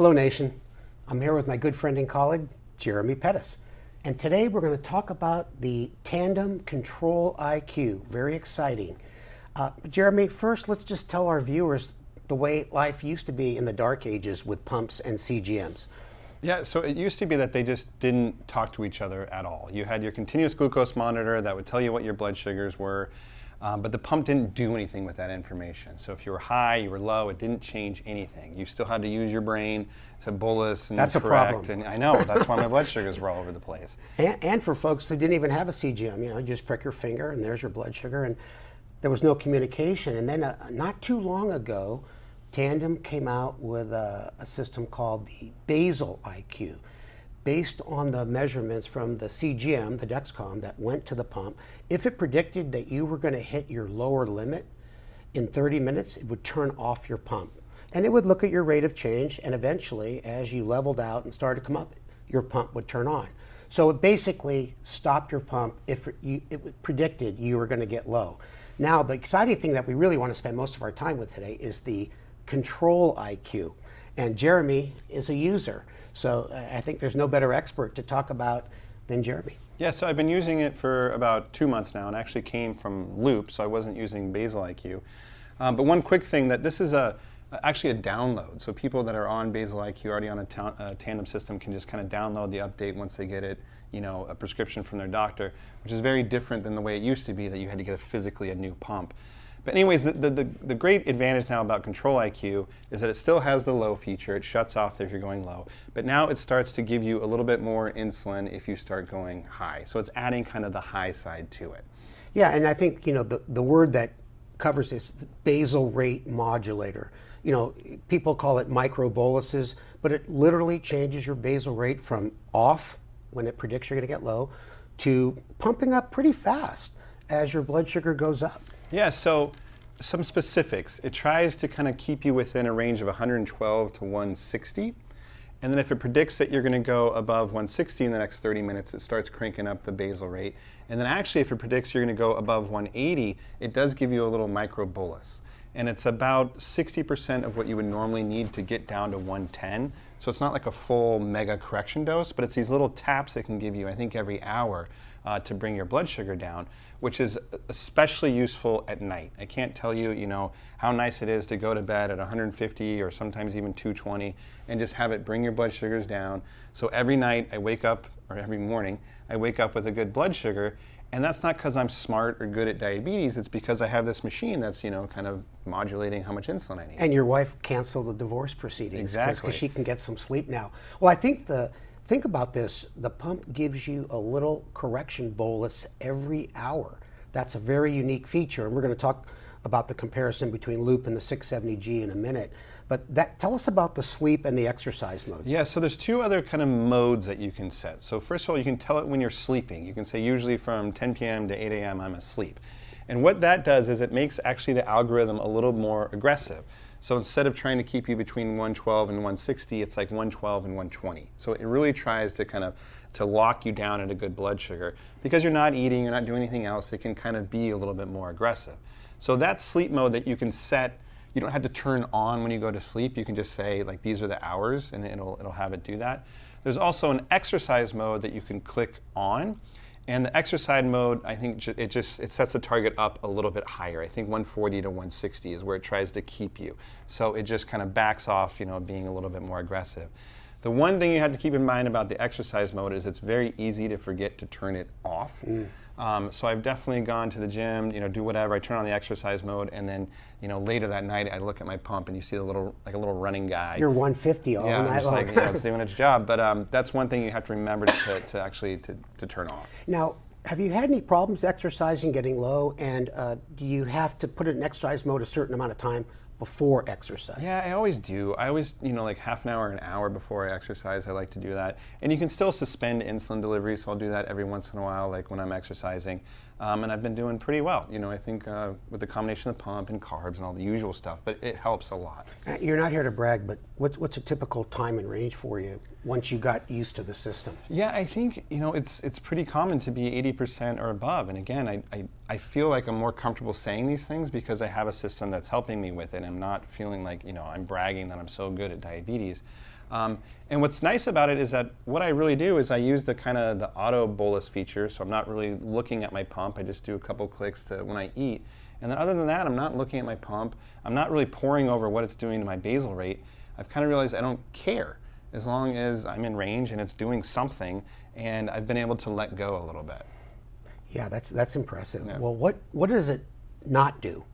Hello, Nation. I'm here with my good friend and colleague, Jeremy Pettis. And today we're going to talk about the Tandem Control-IQ. Very exciting. Jeremy, first let's just tell our viewers the way life used to be in the dark ages with pumps and CGMs. Yeah, so it used to be that they just didn't talk to each other at all. You had your continuous glucose monitor that would tell you what your blood sugars were, but the pump didn't do anything with that information. So if you were high, you were low, it didn't change anything. You still had to use your brain to bolus and That's correct. a problem. And I know, that's why my blood sugars were all over the place. And for folks who didn't even have a CGM, you just prick your finger and there's your blood sugar, and there was no communication. And then not too long ago, Tandem came out with a system called the basal IQ. Based on the measurements from the CGM, the Dexcom, that went to the pump, if it predicted that you were going to hit your lower limit in 30 minutes, it would turn off your pump. And it would look at your rate of change, and eventually, as you leveled out and started to come up, your pump would turn on. So it basically stopped your pump if it predicted you were going to get low. Now, the exciting thing that we really want to spend most of our time with today is the Control-IQ. And Jeremy is a user. So I think there's no better expert to talk about than Jeremy. Yeah, so I've been using it for about 2 months now, and actually came from Loop, so I wasn't using basal IQ. But one quick thing, that this is actually a download. So people that are on basal IQ, already on a Tandem system, can just kind of download the update once they get it, a prescription from their doctor, which is very different than the way it used to be, that you had to get physically a new pump. But anyways, the great advantage now about Control-IQ is that it still has the low feature. It shuts off if you're going low. But now it starts to give you a little bit more insulin if you start going high. So it's adding kind of the high side to it. Yeah, and I think, the word that covers this, the basal rate modulator. People call it micro boluses, but it literally changes your basal rate from off, when it predicts you're going to get low, to pumping up pretty fast as your blood sugar goes up. Yeah, so some specifics. It tries to kind of keep you within a range of 112 to 160. And then if it predicts that you're going to go above 160 in the next 30 minutes, it starts cranking up the basal rate. And then actually, if it predicts you're going to go above 180, it does give you a little micro bolus. And it's about 60% of what you would normally need to get down to 110. So it's not like a full mega correction dose, but it's these little taps it can give you, I think, every hour to bring your blood sugar down, which is especially useful at night. I can't tell you, how nice it is to go to bed at 150 or sometimes even 220 and just have it bring your blood sugars down. So every night I wake up, or every morning, I wake up with a good blood sugar. And that's not because I'm smart or good at diabetes. It's because I have this machine that's, kind of modulating how much insulin I need. And your wife canceled the divorce proceedings. Exactly. Because she can get some sleep now. Well, I think think about this. The pump gives you a little correction bolus every hour. That's a very unique feature. And we're going to talk about the comparison between Loop and the 670G in a minute. But tell us about the sleep and the exercise modes. Yeah, so there's two other kind of modes that you can set. So first of all, you can tell it when you're sleeping. You can say usually from 10 p.m. to 8 a.m. I'm asleep. And what that does is it makes actually the algorithm a little more aggressive. So instead of trying to keep you between 112 and 160, it's like 112 and 120. So it really tries to to lock you down at a good blood sugar. Because you're not eating, you're not doing anything else, it can kind of be a little bit more aggressive. So that sleep mode that you can set, you don't have to turn on when you go to sleep. You can just say, like, these are the hours, and it'll have it do that. There's also an exercise mode that you can click on. And the exercise mode, I think it sets the target up a little bit higher. I think 140 to 160 is where it tries to keep you. So it just kind of backs off, being a little bit more aggressive. The one thing you have to keep in mind about the exercise mode is it's very easy to forget to turn it off. So I've definitely gone to the gym, do whatever. I turn on the exercise mode, and then, later that night I look at my pump and you see a little running guy. You're 150 all night just long. it's doing its job. But that's one thing you have to remember to actually turn off. Now, have you had any problems exercising, getting low, and do you have to put it in exercise mode a certain amount of time before exercise? Yeah, I always do. I always, like half an hour, an hour before I exercise, I like to do that. And you can still suspend insulin delivery, so I'll do that every once in a while, like when I'm exercising. And I've been doing pretty well, I think with the combination of the pump and carbs and all the usual stuff, but it helps a lot. You're not here to brag, but what's a typical time and range for you once you got used to the system? Yeah, I think, it's pretty common to be 80% or above. And again, I feel like I'm more comfortable saying these things because I have a system that's helping me with it. I'm not feeling like, I'm bragging that I'm so good at diabetes. And what's nice about it is that what I really do is I use the kind of the auto bolus feature, so I'm not really looking at my pump. I just do a couple clicks to when I eat. And then other than that, I'm not looking at my pump. I'm not really poring over what it's doing to my basal rate. I've kind of realized I don't care as long as I'm in range and it's doing something, and I've been able to let go a little bit. Yeah, that's impressive. Yeah. Well, what does it not do?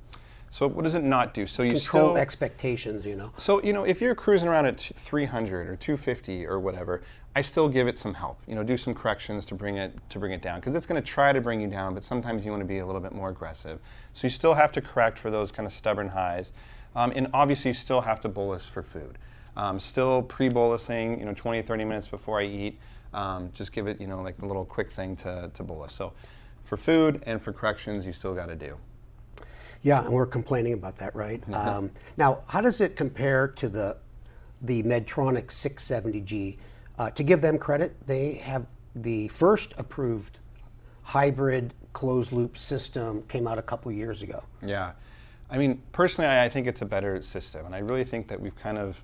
So what does it not do? So you Control still expectations, you know. So, if you're cruising around at 300 or 250 or whatever, I still give it some help. Do some corrections to bring it down, because it's going to try to bring you down, but sometimes you want to be a little bit more aggressive. So you still have to correct for those kind of stubborn highs. And obviously you still have to bolus for food. Still pre-bolusing, 20, 30 minutes before I eat. Just give it, like a little quick thing to bolus. So for food and for corrections, you still got to do. Yeah, and we're complaining about that, right? Now, how does it compare to the Medtronic 670G? To give them credit, they have the first approved hybrid closed loop system, came out a couple years ago. Yeah. I mean, personally, I think it's a better system, and I really think that we've kind of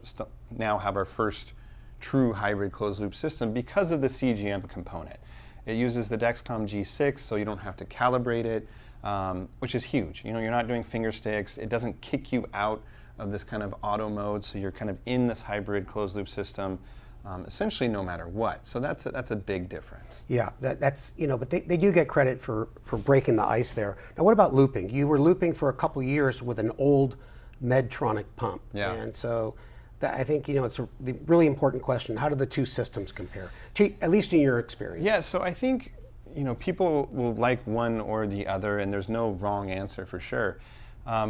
now have our first true hybrid closed loop system because of the CGM component. It uses the Dexcom G6, so you don't have to calibrate it. Which is huge. You're not doing finger sticks. It doesn't kick you out of this kind of auto mode, so you're kind of in this hybrid closed loop system, essentially no matter what. So that's a big difference. Yeah, that's but they do get credit for breaking the ice there. Now, what about looping? You were looping for a couple years with an old Medtronic pump, Yeah. And so I think it's the really important question. How do the two systems compare, at least in your experience? Yeah. So I think. People will like one or the other, and there's no wrong answer for sure.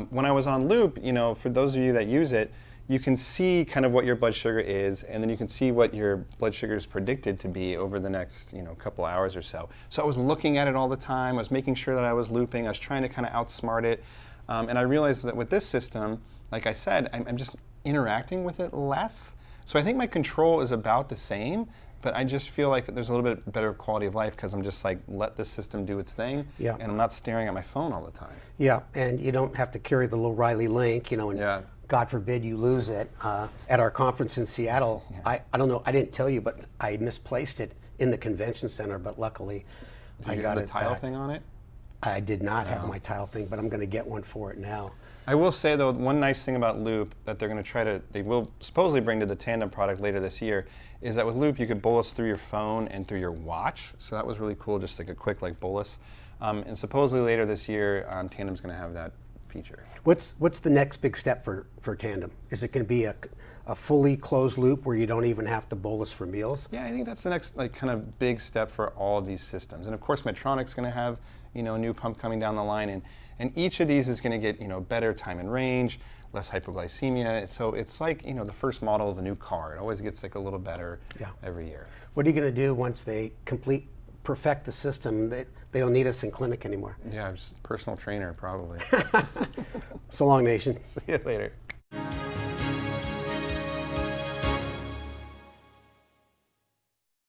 When I was on Loop, for those of you that use it, you can see kind of what your blood sugar is, and then you can see what your blood sugar is predicted to be over the next, couple hours or so. So I was looking at it all the time. I was making sure that I was looping. I was trying to kind of outsmart it. And I realized that with this system, like I said, I'm just interacting with it less. So I think my control is about the same, but I just feel like there's a little bit better quality of life because I'm just like, let this system do its thing, Yeah. and I'm not staring at my phone all the time. Yeah, and you don't have to carry the little Riley link, and Yeah. God forbid you lose it. At our conference in Seattle, Yeah. I don't know, I didn't tell you, but I misplaced it in the convention center, but luckily I Did you got have it the tile back. thing on it? I did not have my tile thing, but I'm going to get one for it now. I will say though, one nice thing about Loop that they will supposedly bring to the Tandem product later this year, is that with Loop you could bolus through your phone and through your watch. So that was really cool, just like a quick bolus. And supposedly later this year, Tandem's going to have that feature. What's the next big step for Tandem? Is it going to be a fully closed loop where you don't even have to bolus for meals? Yeah, I think that's the next kind of big step for all of these systems. And of course, Medtronic's going to have a new pump coming down the line, and each of these is going to get better time in range, less hypoglycemia. So it's like the first model of a new car. It always gets like a little better every year. What are you going to do once they perfect the system? They don't need us in clinic anymore. Yeah, I'm just a personal trainer probably. So long, nation. See you later.